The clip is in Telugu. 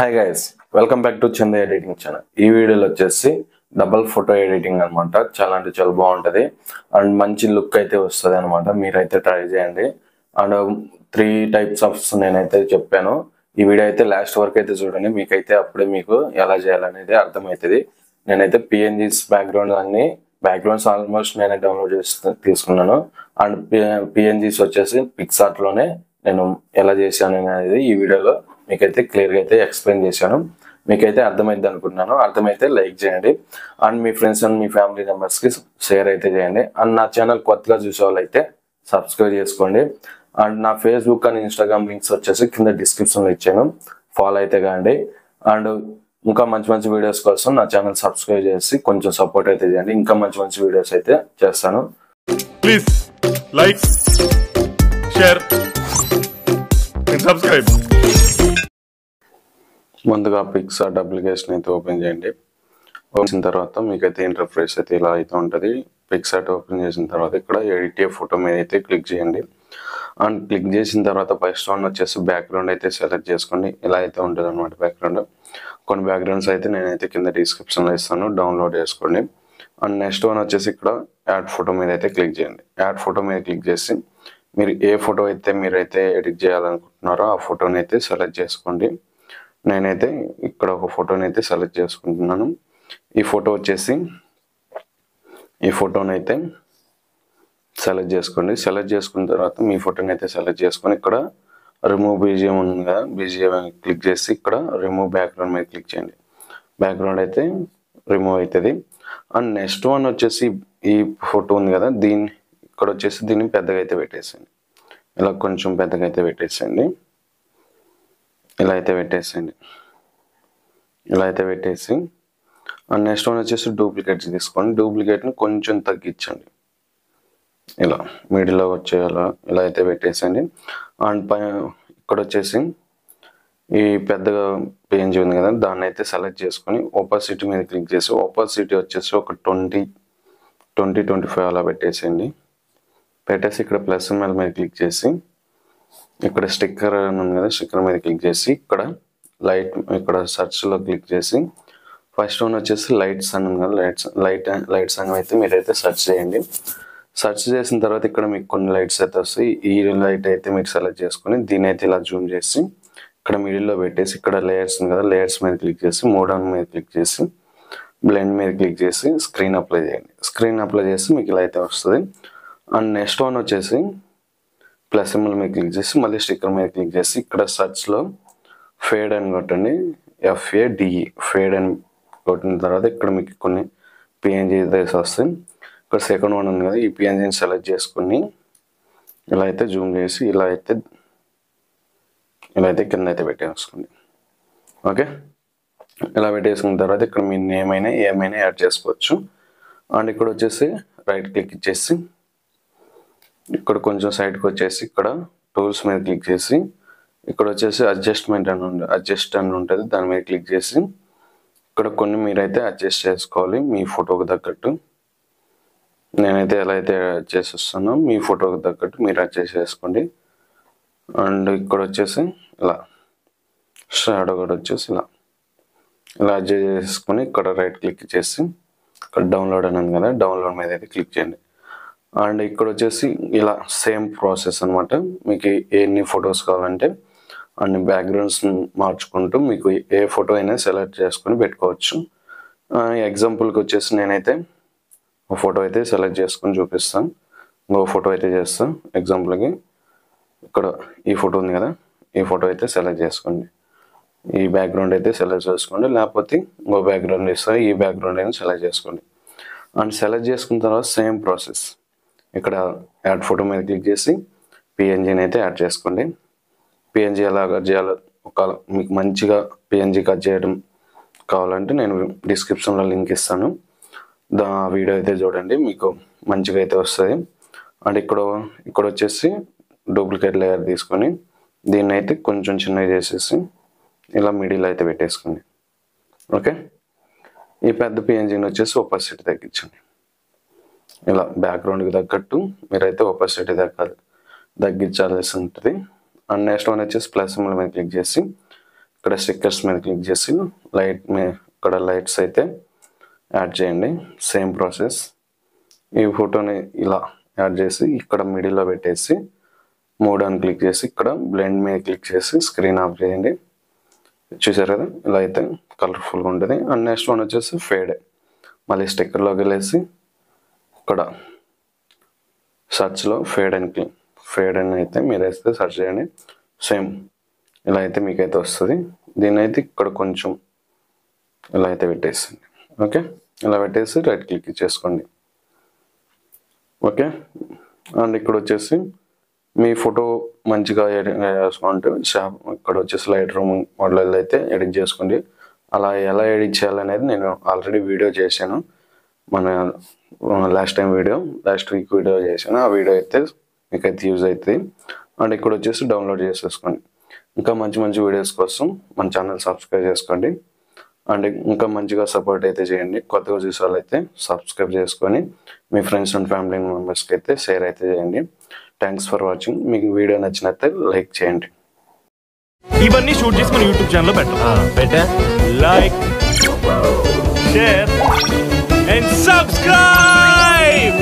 Hi guys, welcome back to Chanda editing channel. ఈ వీడియోలో వచ్చేసి డబల్ ఫోటో ఎడిటింగ్ అనమాట. చాలా అంటే చాలా బాగుంటుంది అండ్ మంచి లుక్ అయితే వస్తుంది అనమాట. మీరైతే ట్రై చేయండి. అండ్ 3 టైప్స్ ఆఫ్ నేనైతే చెప్పాను. ఈ వీడియో అయితే లాస్ట్ వరకు అయితే చూడండి. మీకైతే అప్పుడే మీకు ఎలా చేయాలనేది అర్థమవుతుంది. నేనైతే పిఎన్జీస్ బ్యాక్గ్రౌండ్స్ ఆల్మోస్ట్ నేనే డౌన్లోడ్ చేసి తీసుకున్నాను. అండ్ పిఎన్జీస్ వచ్చేసి పిక్సార్ట్లోనే నేను ఎలా చేశాను అనేది ఈ వీడియోలో మీకైతే క్లియర్గా అయితే ఎక్స్ప్లెయిన్ చేశాను. మీకైతే అర్థమైంది అనుకుంటున్నాను. అర్థమైతే లైక్ చేయండి and me friends and me family మెంబర్స్కి షేర్ అయితే చేయండి. అండ్ నా ఛానల్ కొత్తగా చూసే వాళ్ళు అయితే సబ్స్క్రైబ్ చేసుకోండి. అండ్ నా ఫేస్బుక్ అండ్ ఇన్స్టాగ్రామ్ లింక్స్ వచ్చేసి కింద డిస్క్రిప్షన్లో ఇచ్చాను, ఫాలో అయితే కాండి. అండ్ ఇంకా మంచి మంచి వీడియోస్ కోసం నా ఛానల్ సబ్స్క్రైబ్ చేసి కొంచెం సపోర్ట్ అయితే చేయండి. ఇంకా మంచి మంచి వీడియోస్ అయితే చేస్తాను. Please like, share and subscribe. ముందుగా పిక్సార్ట్ అప్లికేషన్ అయితే ఓపెన్ చేయండి. ఓపెన్ తర్వాత మీకైతే ఇంటర్ఫేస్ అయితే ఇలా అయితే ఉంటుంది. పిక్సార్ట్ ఓపెన్ చేసిన తర్వాత ఇక్కడ ఎడిట్ ఫోటో మీద అయితే క్లిక్ చేయండి. అండ్ క్లిక్ చేసిన తర్వాత ఫస్ట్ వన్ వచ్చేసి బ్యాక్గ్రౌండ్ అయితే సెలెక్ట్ చేసుకోండి. ఇలా అయితే ఉంటుంది అనమాట బ్యాక్గ్రౌండ్. కొన్ని బ్యాక్గ్రౌండ్స్ అయితే నేనైతే కింద డిస్క్రిప్షన్లో ఇస్తాను, డౌన్లోడ్ చేసుకోండి. అండ్ నెక్స్ట్ వన్ వచ్చేసి ఇక్కడ యాడ్ ఫోటో మీద అయితే క్లిక్ చేయండి. యాడ్ ఫోటో మీద క్లిక్ చేసి మీరు ఏ ఫోటో అయితే మీరైతే ఎడిట్ చేయాలనుకుంటున్నారో ఆ ఫోటోని అయితే సెలెక్ట్ చేసుకోండి. నేనైతే ఇక్కడ ఒక ఫోటోని అయితే సెలెక్ట్ చేసుకుంటున్నాను. ఈ ఫోటోని అయితే సెలెక్ట్ చేసుకోండి. సెలెక్ట్ చేసుకున్న తర్వాత మీ ఫోటోని అయితే సెలెక్ట్ చేసుకొని ఇక్కడ రిమూవ్ బీజిఎం ఉంది కదా, బీజిఎం క్లిక్ చేసి ఇక్కడ రిమూవ్ బ్యాక్గ్రౌండ్ మీద క్లిక్ చేయండి. బ్యాక్గ్రౌండ్ అయితే రిమూవ్ అవుతుంది. అండ్ నెక్స్ట్ వన్ వచ్చేసి ఈ ఫోటో ఉంది కదా, ఇక్కడ వచ్చేసి దీన్ని పెద్దగా అయితే పెట్టేసేయండి. ఇలా కొంచెం పెద్దగా అయితే పెట్టేసేయండి. ఇలా అయితే పెట్టేసి అండ్ నెక్స్ట్ వన్ వచ్చేసి డూప్లికేట్స్ తీసుకోండి. డూప్లికేట్ని కొంచెం తగ్గించండి. ఇలా మిడిల్లో వచ్చేయాలా ఇలా అయితే పెట్టేసండి. అండ్ ఇక్కడ వచ్చేసి ఈ పెద్దగా పేజ్ ఉంది కదా, దాన్ని అయితే సెలెక్ట్ చేసుకొని ఓపాసిటీ మీద క్లిక్ చేసి ఓపాసిటీ వచ్చేసి ఒక 20-25 అలా పెట్టేసేయండి. పెట్టేసి ఇక్కడ ప్లస్ మీద క్లిక్ చేసి ఇక్కడ స్టిక్కర్ అని ఉంది కదా, స్టిక్కర్ మీద క్లిక్ చేసి ఇక్కడ సెర్చ్లో క్లిక్ చేసి ఫస్ట్ వన్ వచ్చేసి లైట్స్ అని ఉంది కదా, లైట్స్ అని అయితే మీరైతే సెర్చ్ చేయండి. సెర్చ్ చేసిన తర్వాత ఇక్కడ మీకు కొన్ని లైట్స్ అయితే వస్తాయి. ఈ లైట్ అయితే మీరు సెలెక్ట్ చేసుకొని దీని అయితే ఇలా జూమ్ చేసి ఇక్కడ మిడిల్లో పెట్టేసి ఇక్కడ లేయర్స్ ఉంది కదా, లేయర్స్ మీద క్లిక్ చేసి మోడ్ ఆన్ మీద క్లిక్ చేసి బ్లెండ్ మీద క్లిక్ చేసి స్క్రీన్ అప్లై చేయండి. స్క్రీన్ అప్లై చేసి మీకు ఇలా అయితే వస్తుంది. అండ్ నెక్స్ట్ వన్ వచ్చేసి ప్లస్ సింబల్ మీద క్లిక్ చేసి మళ్ళీ స్టిక్కర్ మీద క్లిక్ చేసి ఇక్కడ సర్చ్లో ఫేడ్ అని కొట్టండి, FADE ఫేడ్ అని కొట్టిన తర్వాత ఇక్కడ మీకు కొన్ని పిఎన్జీ వస్తాయి. ఇక్కడ సెకండ్ వన్ ఉంది కదా, ఈ పిఎన్జీని సెలెక్ట్ చేసుకుని ఇలా అయితే జూమ్ చేసి ఇలా అయితే కింద అయితే పెట్టేసుకోండి. ఓకే, ఇలా పెట్టేసుకున్న తర్వాత ఇక్కడ మీ నేమ్ అయినా ఏమైనా యాడ్ చేసుకోవచ్చు. అండ్ ఇక్కడ వచ్చేసి రైట్ క్లిక్ ఇచ్చేసి ఇక్కడ కొంచెం సైడ్కి వచ్చేసి ఇక్కడ టూల్స్ మీద క్లిక్ చేసి ఇక్కడ వచ్చేసి అడ్జస్ట్ అని ఉంటుంది, దాని మీద క్లిక్ చేసి ఇక్కడ కొన్ని మీరైతే అడ్జస్ట్ చేసుకోవాలి మీ ఫోటోకి తగ్గట్టు. నేనైతే ఎలా అయితే అడ్జస్ట్ చేస్తానో మీ ఫోటోకి తగ్గట్టు మీరు అడ్జస్ట్ చేసుకోండి. అండ్ ఇక్కడ వచ్చేసి ఇలా షాడో కూడా వచ్చేసి ఇలా అడ్జస్ట్ చేసుకొని ఇక్కడ రైట్ క్లిక్ చేసి ఇక్కడ డౌన్లోడ్ అని ఉంది కదా, డౌన్లోడ్ మీద అయితే క్లిక్ చేయండి. అండ్ ఇక్కడ వచ్చేసి ఇలా సేమ్ ప్రాసెస్ అనమాట. మీకు ఎన్ని ఫొటోస్ కావాలంటే అన్ని బ్యాక్గ్రౌండ్స్ మార్చుకుంటూ మీకు ఏ ఫోటో అయినా సెలెక్ట్ చేసుకొని పెట్టుకోవచ్చు. ఎగ్జాంపుల్కి వచ్చేసి నేనైతే ఒక ఫోటో అయితే సెలెక్ట్ చేసుకొని చూపిస్తాను. ఇంకో ఫోటో అయితే చేస్తాను. ఎగ్జాంపుల్కి ఇక్కడ ఈ ఫోటో ఉంది కదా, ఈ ఫోటో అయితే సెలెక్ట్ చేసుకోండి. ఈ బ్యాక్గ్రౌండ్ అయితే సెలెక్ట్ చేసుకోండి, లేకపోతే ఇంకో బ్యాక్గ్రౌండ్ ఇస్తాను, ఈ బ్యాక్గ్రౌండ్ అయినా సెలెక్ట్ చేసుకోండి. అండ్ సెలెక్ట్ చేసుకున్న తర్వాత సేమ్ ప్రాసెస్ ఇక్కడ యాడ్ ఫోటో మీద క్లిక్ చేసి పిఎన్జీని అయితే యాడ్ చేసుకోండి. పిఎన్జీ ఎలా కట్ చేయాలో మీకు మంచిగా పిఎన్జీ కట్ చేయడం కావాలంటే నేను డిస్క్రిప్షన్లో లింక్ ఇస్తాను, వీడియో అయితే చూడండి, మీకు మంచిగా అయితే వస్తుంది. అండ్ ఇక్కడ వచ్చేసి డూప్లికేట్ లేయర్ తీసుకొని దీన్ని అయితే కొంచెం చిన్నగా చేసేసి ఇలా మిడిల్ అయితే పెట్టేసుకోండి. ఓకే, ఈ పెద్ద పిఎన్జీని వచ్చేసి ఒపాసిటీ తగ్గించండి. ఇలా బ్యాక్గ్రౌండ్కి తగ్గట్టు మీరైతే ఒపాసిటీ తగ్గించాల్సి ఉంటుంది. అండ్ నెక్స్ట్ వన్ వచ్చేసి ప్లస్ సింబల్ మీద క్లిక్ చేసి ఇక్కడ స్టిక్కర్స్ మీద క్లిక్ చేసి ఇక్కడ లైట్స్ అయితే యాడ్ చేయండి. Same process. ఈ ఫోటోని ఇలా యాడ్ చేసి ఇక్కడ మిడిల్లో పెట్టేసి 3 అని క్లిక్ చేసి ఇక్కడ బ్లెండ్ మీద క్లిక్ చేసి స్క్రీన్ ఆఫ్ చేయండి. చూసారు కదా, ఇలా అయితే కలర్ఫుల్గా ఉంటుంది. అండ్ నెక్స్ట్ వన్ వచ్చేసి ఫేడ్. మళ్ళీ స్టిక్కర్లోకి వెళ్ళేసి ఇక్కడ సర్చ్లో ఫేడ్ అని అయితే మీరు వేస్తే సెర్చ్ చేయండి. సేమ్ ఇలా అయితే మీకైతే వస్తుంది. దీన్ని అయితే ఇక్కడ కొంచెం ఇలా అయితే పెట్టేసింది. ఓకే, ఇలా పెట్టేసి రైట్ క్లిక్ చేసుకోండి. ఓకే, అండ్ ఇక్కడ వచ్చేసి మీ ఫోటో మంచిగా ఎడిట్ చేసుకుంటే ఇక్కడ వచ్చేసి లైట్ రూమ్ మోడల్ అయితే ఎడిట్ చేసుకోండి. అలా ఎలా ఎడిట్ చేయాలనేది నేను ఆల్రెడీ వీడియో చేశాను. మన లాస్ట్ వీక్ వీడియో చేశాను. ఆ వీడియో అయితే మీకైతే యూజ్ అవుతుంది. అండ్ ఇక్కడ వచ్చేసి డౌన్లోడ్ చేసేసుకోండి. ఇంకా మంచి మంచి వీడియోస్ కోసం మన ఛానల్ సబ్స్క్రైబ్ చేసుకోండి. అండ్ ఇంకా మంచిగా సపోర్ట్ అయితే చేయండి. కొత్తగా చూసే వాళ్ళు అయితే సబ్స్క్రైబ్ చేసుకొని మీ ఫ్రెండ్స్ అండ్ ఫ్యామిలీ మెంబర్స్కి అయితే షేర్ అయితే చేయండి. Thanks for watching. మీకు వీడియో నచ్చినట్లయితే లైక్ చేయండి. ఇవన్నీ షూట్ చేసి మన యూట్యూబ్ ఛానల్లో పెట్టా. Like, share and subscribe.